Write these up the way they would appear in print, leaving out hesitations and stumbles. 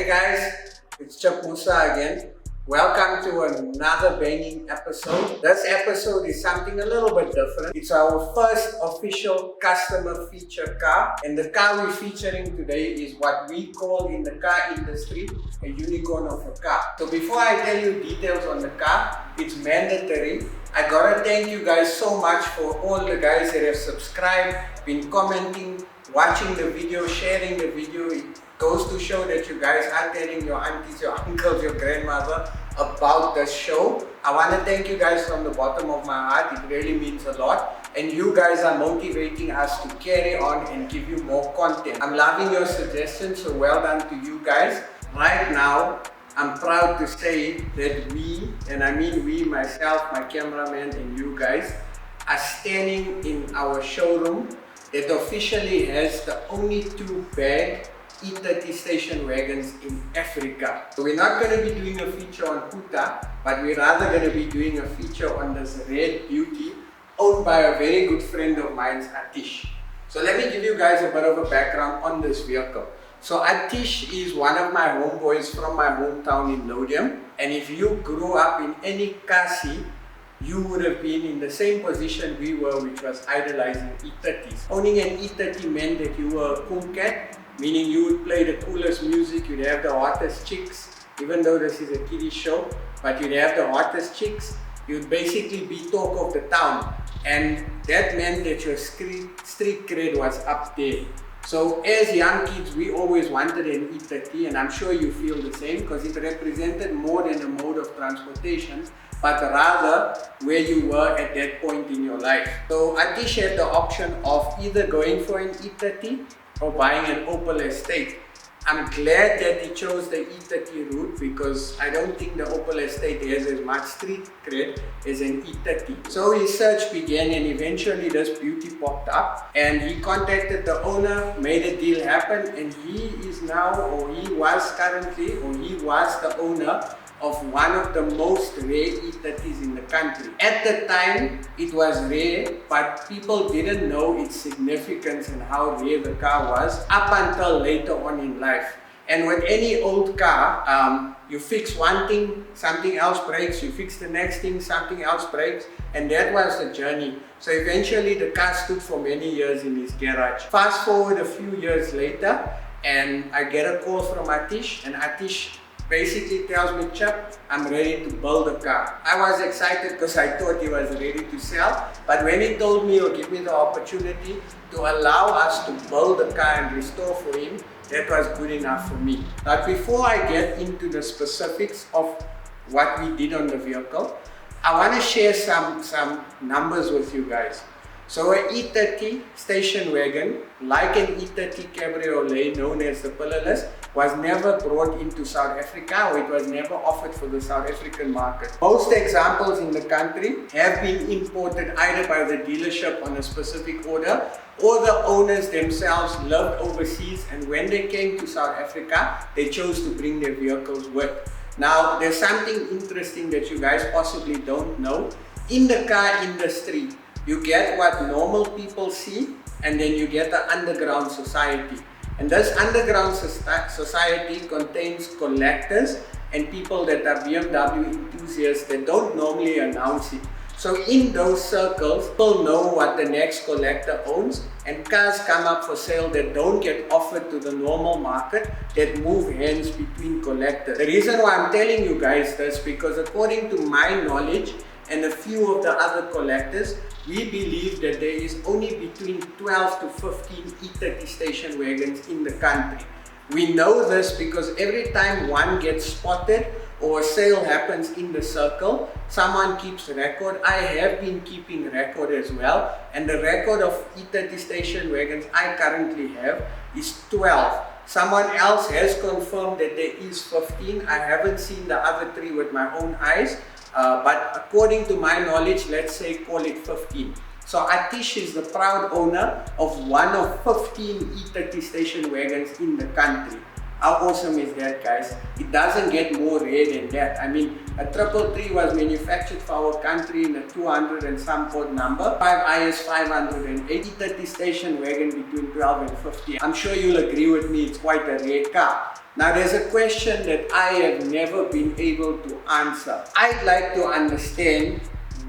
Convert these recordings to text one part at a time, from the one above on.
Hey guys, it's Chip Musa again. Welcome to another banging episode. This episode is something a little bit different. It's our first official customer feature car, and the car we're featuring today is what we call in the car industry a unicorn of a car. So before I tell you details on the car, it's mandatory. I gotta thank you guys so much for all the guys that have subscribed, been commenting, watching the video, sharing the video. It goes to show that you guys are telling your aunties, your uncles, your grandmother about the show. I want to thank you guys from the bottom of my heart. It really means a lot. And you guys are motivating us to carry on and give you more content. I'm loving your suggestions, so well done to you guys. Right now, I'm proud to say that we, and I mean we, myself, my cameraman, and you guys, are standing in our showroom that officially has the only two bag E30 station wagons in Africa. So we're not going to be doing a feature on Puta, but we're rather going to be doing a feature on this red beauty owned by a very good friend of mine, Atish. So let me give you guys a bit of a background on this vehicle. So Atish is one of my homeboys from my hometown in Lodium, and if you grew up in any kasi, you would have been in the same position we were, which was idolizing E30s. Owning an E30 meant that you were a cool cat, meaning you would play the coolest music, you'd have the hottest chicks, even though this is a kiddie show, but you'd have the hottest chicks, you'd basically be talk of the town, and that meant that your street cred was up there. So as young kids, we always wanted an E30, and I'm sure you feel the same, because it represented more than a mode of transportation, but rather where you were at that point in your life. So Atish had the option of either going for an E30 or buying an Opel Estate. I'm glad that he chose the E30 route because I don't think the Opel Estate has as much street cred as an E30. So his search began, and eventually this beauty popped up, and he contacted the owner, made a deal happen, and he is now, or he was currently, or he was the owner of one of the most rare E30s in the country. At the time, it was rare, but people didn't know its significance and how rare the car was up until later on in life. And with any old car, you fix one thing, something else breaks, you fix the next thing, something else breaks, and that was the journey. So eventually the car stood for many years in his garage. Fast forward a few years later, and I get a call from Atish, and Atish basically tells me, Chip, I'm ready to build a car. I was excited because I thought he was ready to sell, but when he told me he'll give me the opportunity to allow us to build a car and restore for him, that was good enough for me. But before I get into the specifics of what we did on the vehicle, I want to share some numbers with you guys. So an E30 station wagon, like an E30 cabriolet known as the pillarless, was never brought into South Africa, or it was never offered for the South African market. Most examples in the country have been imported either by the dealership on a specific order, or the owners themselves lived overseas, and when they came to South Africa, they chose to bring their vehicles with. Now, there's something interesting that you guys possibly don't know. In the car industry, you get what normal people see, and then you get the underground society. And this underground society contains collectors and people that are BMW enthusiasts that don't normally announce it. So in those circles, people know what the next collector owns, and cars come up for sale that don't get offered to the normal market, that move hands between collectors. The reason why I'm telling you guys this, because according to my knowledge and a few of the other collectors, we believe that there is only between 12 to 15 E30 station wagons in the country. We know this because every time one gets spotted or a sale happens in the circle, someone keeps record. I have been keeping record as well, and the record of E30 station wagons I currently have is 12. Someone else has confirmed that there is 15. I haven't seen the other three with my own eyes. But according to my knowledge, let's say call it 15. So Atish is the proud owner of one of 15 E30 station wagons in the country. How awesome is that, guys? It doesn't get more rare than that. I mean, a 333 was manufactured for our country in a 200 and some odd number. 5 IS 508, E30 station wagon between 12 and 50. I'm sure you'll agree with me, it's quite a rare car. Now there's a question that I have never been able to answer. I'd like to understand,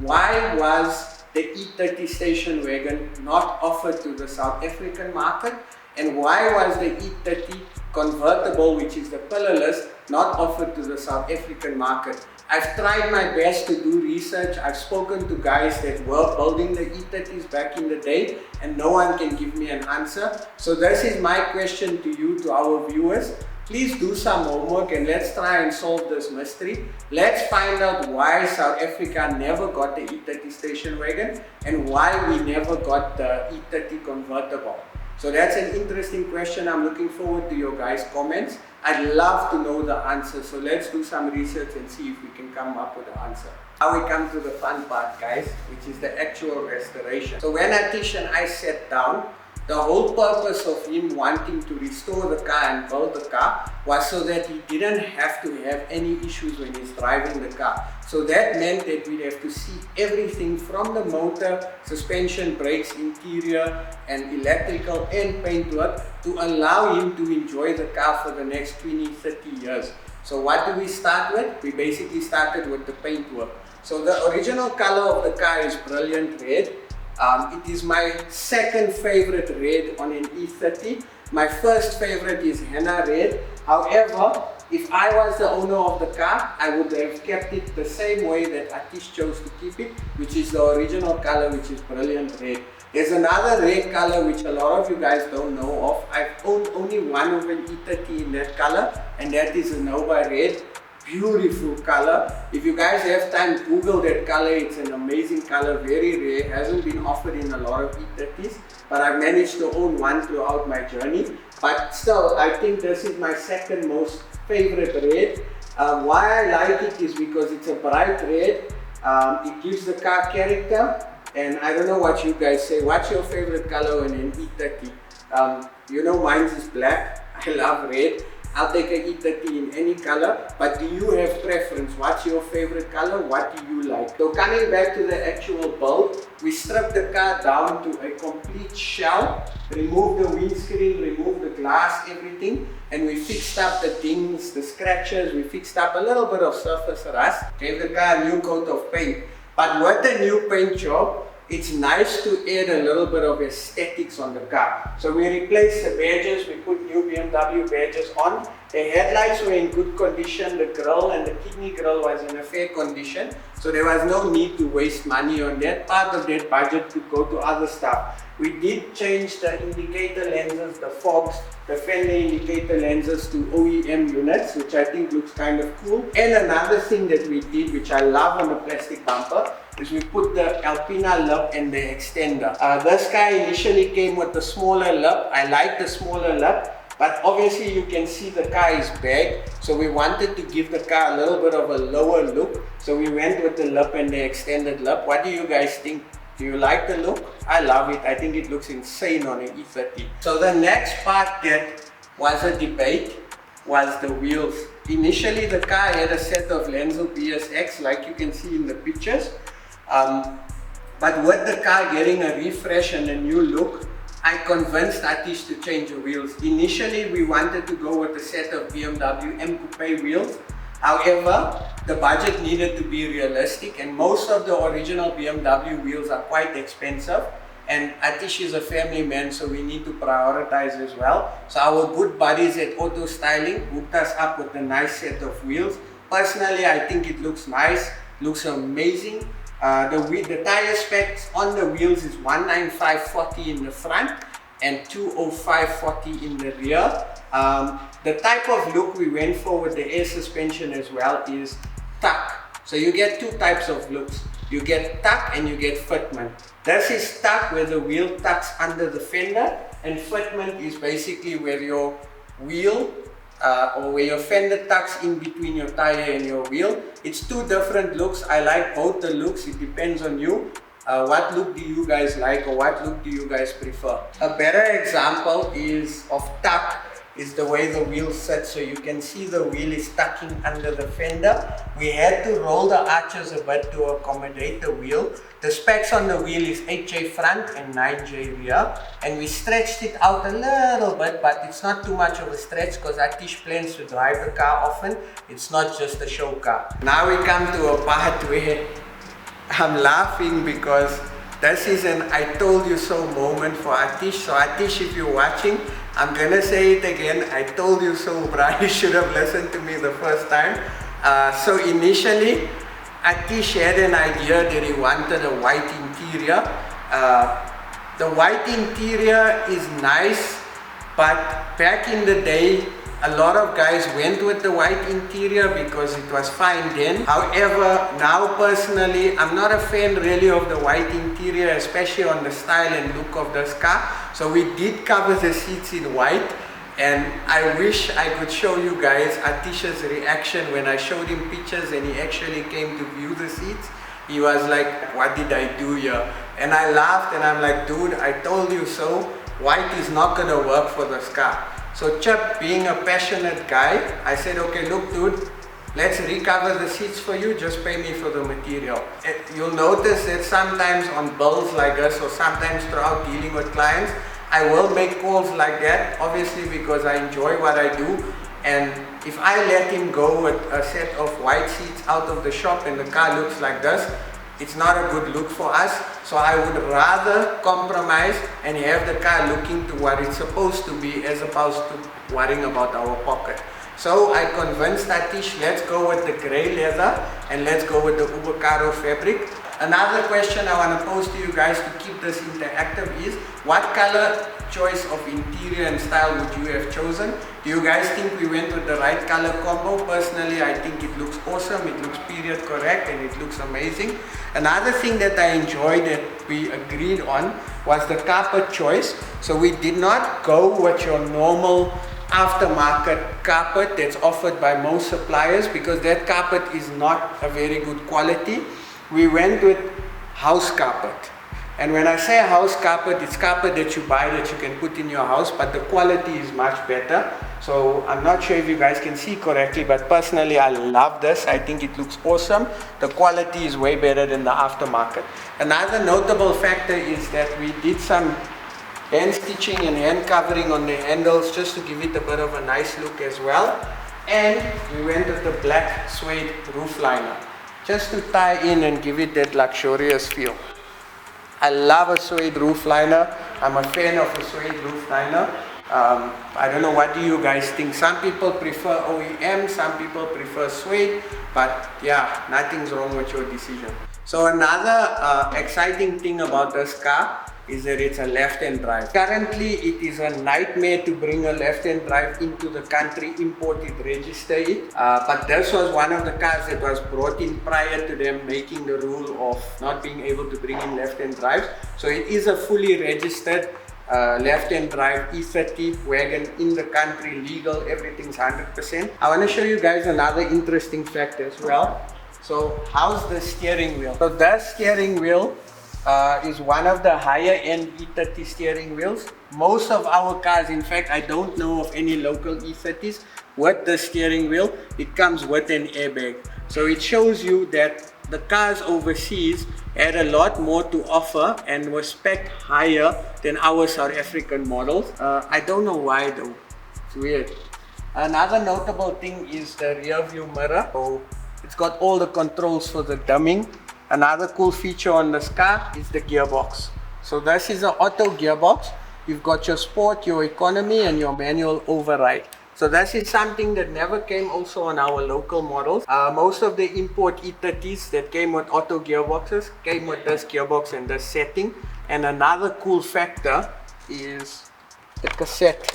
why was the E30 station wagon not offered to the South African market, and why was the E30 convertible, which is the pillarless, not offered to the South African market? I've tried my best to do research. I've spoken to guys that were building the E30s back in the day, and no one can give me an answer. So this is my question to you, to our viewers. Please do some homework and let's try and solve this mystery. Let's find out why South Africa never got the E30 station wagon and why we never got the E30 convertible. So that's an interesting question. I'm looking forward to your guys' comments. I'd love to know the answer. So let's do some research and see if we can come up with the answer. Now we come to the fun part, guys, which is the actual restoration. So when Atish and I sat down, the whole purpose of him wanting to restore the car and build the car was so that he didn't have to have any issues when he's driving the car. So that meant that we'd have to see everything from the motor, suspension, brakes, interior and electrical and paint work to allow him to enjoy the car for the next 20-30 years. So what do we start with? We basically started with the paint work. So the original color of the car is brilliant red. It is my second favorite red on an E30. My first favorite is henna red. However, if I was the owner of the car, I would have kept it the same way that Atish chose to keep it, which is the original color, which is brilliant red. There's another red color which a lot of you guys don't know of. I've owned only one of an E30 in that color, and that is a Nova red. Beautiful color. If you guys have time, Google that color. It's an amazing color, very rare, hasn't been offered in a lot of E30s, but I've managed to own one throughout my journey. But still, I think this is my second most favorite red. Why I like it is because it's a bright red. It gives the car character, and I don't know what you guys say. What's your favorite color in an E30? You know, mine is black. I love red. I'll take a E30 in any color, but do you have preference? What's your favorite color? What do you like? So coming back to the actual build, we stripped the car down to a complete shell, removed the windscreen, removed the glass, everything, and we fixed up the dings, the scratches, we fixed up a little bit of surface rust, gave the car a new coat of paint. But with the new paint job, it's nice to add a little bit of aesthetics on the car. So we replaced the badges, we put new BMW badges on. The headlights were in good condition, the grille and the kidney grille was in a fair condition. So there was no need to waste money on that. Part of that budget could go to other stuff. We did change the indicator lenses, the fogs, the fender indicator lenses to OEM units, which I think looks kind of cool. And another thing that we did, which I love on the plastic bumper, is we put the Alpina lip and the extender. This car initially came with the smaller lip. I like the smaller lip, but obviously you can see the car is big, so we wanted to give the car a little bit of a lower look, so we went with the lip and the extended lip. What do you guys think? Do you like the look? I love it. I think it looks insane on an E30. So the next part that was a debate was the wheels. Initially the car had a set of Lenzel BSX like you can see in the pictures. But with the car getting a refresh and a new look, I convinced Atish to change the wheels. Initially we wanted to go with a set of BMW M Coupe wheels. However, the budget needed to be realistic, and most of the original BMW wheels are quite expensive, and Atish is a family man, so we need to prioritize as well. So our good buddies at Auto Styling hooked us up with a nice set of wheels. Personally, I think it looks nice, looks amazing. The tire specs on the wheels is 195/40 in the front and 205/40 in the rear. The type of look we went for with the air suspension as well is tuck. So you get two types of looks. You get tuck and you get fitment. This is tuck, where the wheel tucks under the fender, and fitment is basically where your wheel or where your fender tucks in between your tire and your wheel. It's two different looks. I like both the looks. It depends on you. What look do you guys like, or what look do you guys prefer? A better example is of tuck is the way the wheel sits. So you can see the wheel is tucking under the fender. We had to roll the arches a bit to accommodate the wheel. The specs on the wheel is 8J front and 9J rear, and we stretched it out a little bit, but it's not too much of a stretch because Atish plans to drive the car often. It's not just a show car. Now we come to a part where I'm laughing because this is an I told you so moment for Atish. So Atish, if you're watching, I'm gonna say it again. I told you so, bro. You should have listened to me the first time. So initially, Atish had an idea that he wanted a white interior. The white interior is nice, but back in the day, a lot of guys went with the white interior because it was fine then. However, now personally, I'm not a fan really of the white interior, especially on the style and look of this car. So we did cover the seats in white, and I wish I could show you guys Atish's reaction when I showed him pictures and he actually came to view the seats. He was like, what did I do here? And I laughed and I'm like, dude, I told you so. White is not gonna work for this car. So Chip, being a passionate guy, I said, okay, look dude, let's recover the seats for you, just pay me for the material. And you'll notice that sometimes on bills like this, or sometimes throughout dealing with clients, I will make calls like that, obviously because I enjoy what I do. And if I let him go with a set of white seats out of the shop and the car looks like this, it's not a good look for us. So I would rather compromise and have the car looking to what it's supposed to be as opposed to worrying about our pocket. So I convinced Atish, let's go with the grey leather and let's go with the Ubicaro fabric. Another question I want to pose to you guys to keep this interactive is, what color choice of interior and style would you have chosen? Do you guys think we went with the right color combo? Personally, I think it looks awesome, it looks period correct, and it looks amazing. Another thing that I enjoyed that we agreed on was the carpet choice. So we did not go with your normal aftermarket carpet that's offered by most suppliers, because that carpet is not a very good quality. We went with house carpet. And when I say house carpet, it's carpet that you buy that you can put in your house, but the quality is much better. So I'm not sure if you guys can see correctly, but personally I love this. I think it looks awesome. The quality is way better than the aftermarket. Another notable factor is that we did some hand stitching and hand covering on the handles just to give it a bit of a nice look as well. And we went with the black suede roof liner, just to tie in and give it that luxurious feel. I love a suede roof liner. I'm a fan of a suede roof liner. I don't know, what do you guys think? Some people prefer OEM, some people prefer suede, but yeah, nothing's wrong with your decision. So another exciting thing about this car is that it's a left-hand drive. Currently, it is a nightmare to bring a left-hand drive into the country, import it, register it. But this was one of the cars that was brought in prior to them making the rule of not being able to bring in left-hand drives. So it is a fully registered left-hand drive E30 wagon in the country, legal, everything's 100%. I want to show you guys another interesting fact as well. So how's the steering wheel? So the steering wheel is one of the higher end E30 steering wheels. Most of our cars, in fact, I don't know of any local E30s with the steering wheel. It comes with an airbag. So it shows you that the cars overseas had a lot more to offer and were spec'd higher than our South African models. I don't know why though, it's weird. Another notable thing is the rear view mirror. So it's got all the controls for the dimming. Another cool feature on this car is the gearbox. So this is an auto gearbox. You've got your sport, your economy, and your manual override. So this is something that never came also on our local models. Most of the import E30s that came with auto gearboxes came with this gearbox and this setting. And another cool factor is the cassette.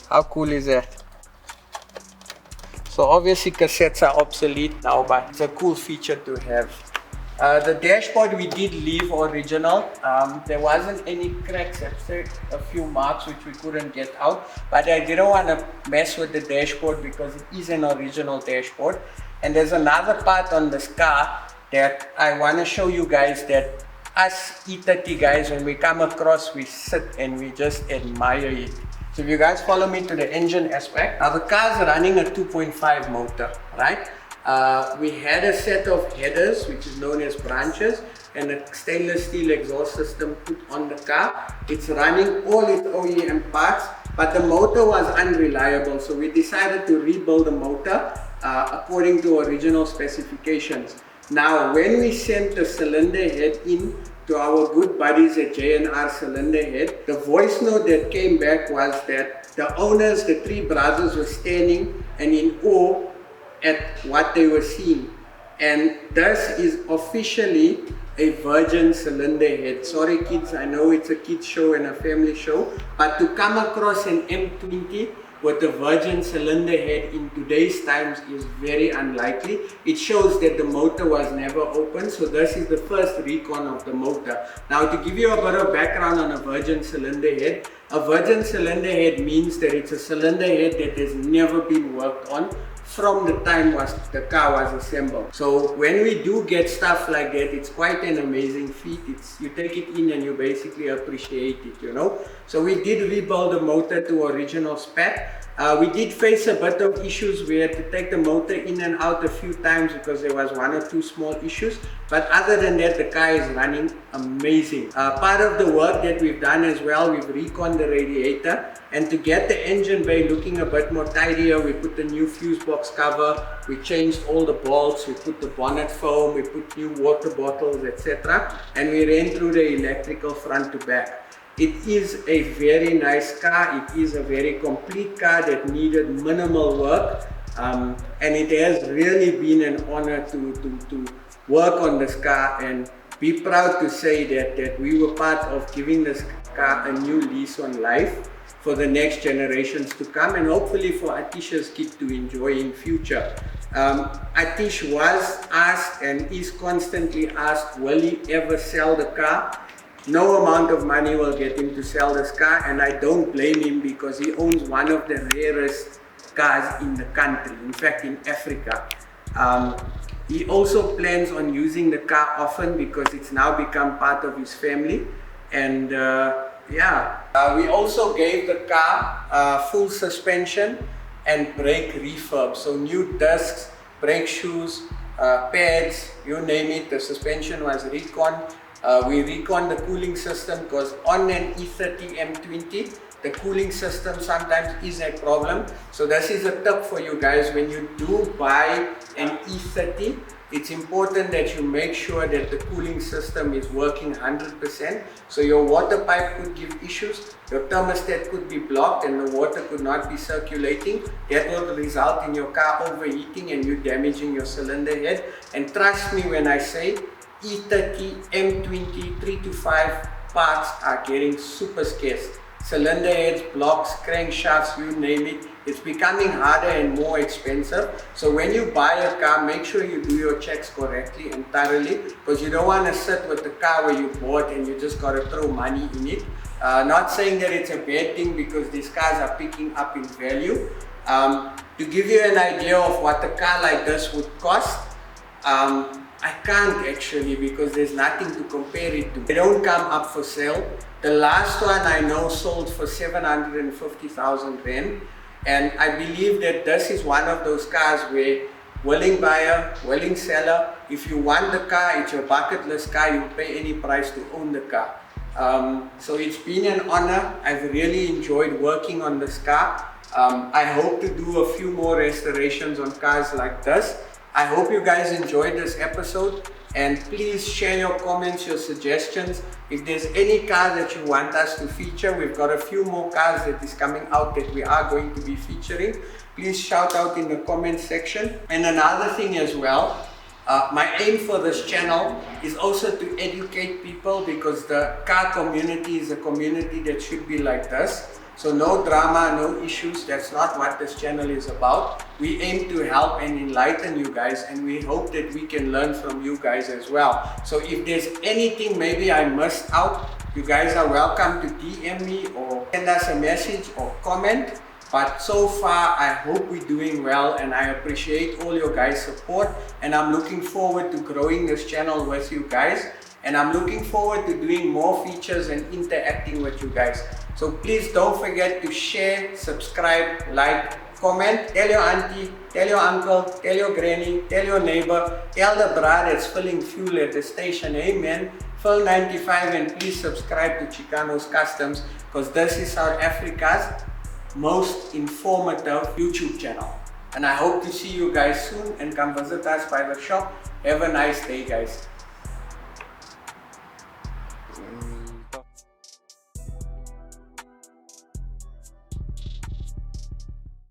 How cool is that? So obviously cassettes are obsolete now, but it's a cool feature to have. The dashboard we did leave original. There wasn't any cracks except a few marks which we couldn't get out, but I didn't want to mess with the dashboard because it is an original dashboard. And there's another part on this car that I want to show you guys, that us E30 guys, when we come across, we sit and we just admire it. So if you guys follow me to the engine aspect, now the car's running a 2.5 motor, right? We had a set of headers, which is known as branches, and a stainless steel exhaust system put on the car. It's running all its OEM parts, but the motor was unreliable, so we decided to rebuild the motor according to original specifications. Now, when we sent the cylinder head in to our good buddies at J&R Cylinder Head, the voice note that came back was that the owners, the three brothers, were standing and in awe at what they were seeing. And this is officially a virgin cylinder head. Sorry kids, I know it's a kids show and a family show, but to come across an M20 with a virgin cylinder head in today's times is very unlikely. It shows that the motor was never opened, so this is the first recon of the motor. Now, to give you a bit of background on a virgin cylinder head, a virgin cylinder head means that it's a cylinder head that has never been worked on from the time the car was assembled. So when we do get stuff like that, it's quite an amazing feat. You take it in and you basically appreciate it, you know. So we did rebuild the motor to original spec. We did face a bit of issues. We had to take the motor in and out a few times because there was one or two small issues. But other than that, the car is running amazing. Part of the work that we've done as well, we've reconned the radiator. And to get the engine bay looking a bit more tidier, we put the new fuse box cover, we changed all the bolts, we put the bonnet foam, we put new water bottles, etc. And we ran through the electrical front to back. It is a very nice car. It is a very complete car that needed minimal work. And it has really been an honor to work on this car and be proud to say that we were part of giving this car a new lease on life for the next generations to come, and hopefully for Atish's kid to enjoy in future. Atish was asked and is constantly asked, will he ever sell the car? No amount of money will get him to sell this car, and I don't blame him because he owns one of the rarest cars in the country, in fact in Africa. He also plans on using the car often because it's now become part of his family. And we also gave the car full suspension and brake refurb. So new discs, brake shoes, pads, you name it. The suspension was reconned. We reconned the cooling system because on an E30 M20, the cooling system sometimes is a problem. So this is a tip for you guys. When you do buy an E30, it's important that you make sure that the cooling system is working 100%. So your water pipe could give issues, your thermostat could be blocked and the water could not be circulating. That will result in your car overheating and you damaging your cylinder head. And trust me when I say E30, M20, 3 to 5 parts are getting super scarce. Cylinder heads, blocks, crankshafts, you name it. It's becoming harder and more expensive. So when you buy a car, make sure you do your checks correctly and thoroughly, because you don't want to sit with the car where you bought and you just got to throw money in it. Not saying that it's a bad thing because these cars are picking up in value. To give you an idea of what a car like this would cost, I can't actually because there's nothing to compare it to. They don't come up for sale. The last one I know sold for 750,000 Rand. And I believe that this is one of those cars where willing buyer, willing seller, if you want the car, it's your bucket list car, you pay any price to own the car. So it's been an honor. I've really enjoyed working on this car. I hope to do a few more restorations on cars like this. I hope you guys enjoyed this episode, and please share your comments, your suggestions. If there's any car that you want us to feature, we've got a few more cars that is coming out that we are going to be featuring. Please shout out in the comment section. And another thing as well, my aim for this channel is also to educate people, because the car community is a community that should be like this. So no drama, no issues. That's not what this channel is about. We aim to help and enlighten you guys, and we hope that we can learn from you guys as well. So if there's anything maybe I missed out, you guys are welcome to DM me or send us a message or comment. But so far, I hope we're doing well, and I appreciate all your guys' support, and I'm looking forward to growing this channel with you guys. And I'm looking forward to doing more features and interacting with you guys. So please don't forget to share, subscribe, like, comment, tell your auntie, tell your uncle, tell your granny, tell your neighbor, tell the bra that's filling fuel at the station, amen. Fill 95 and please subscribe to Chicanos Customs because this is South Africa's most informative YouTube channel. And I hope to see you guys soon and come visit us by the shop. Have a nice day, guys.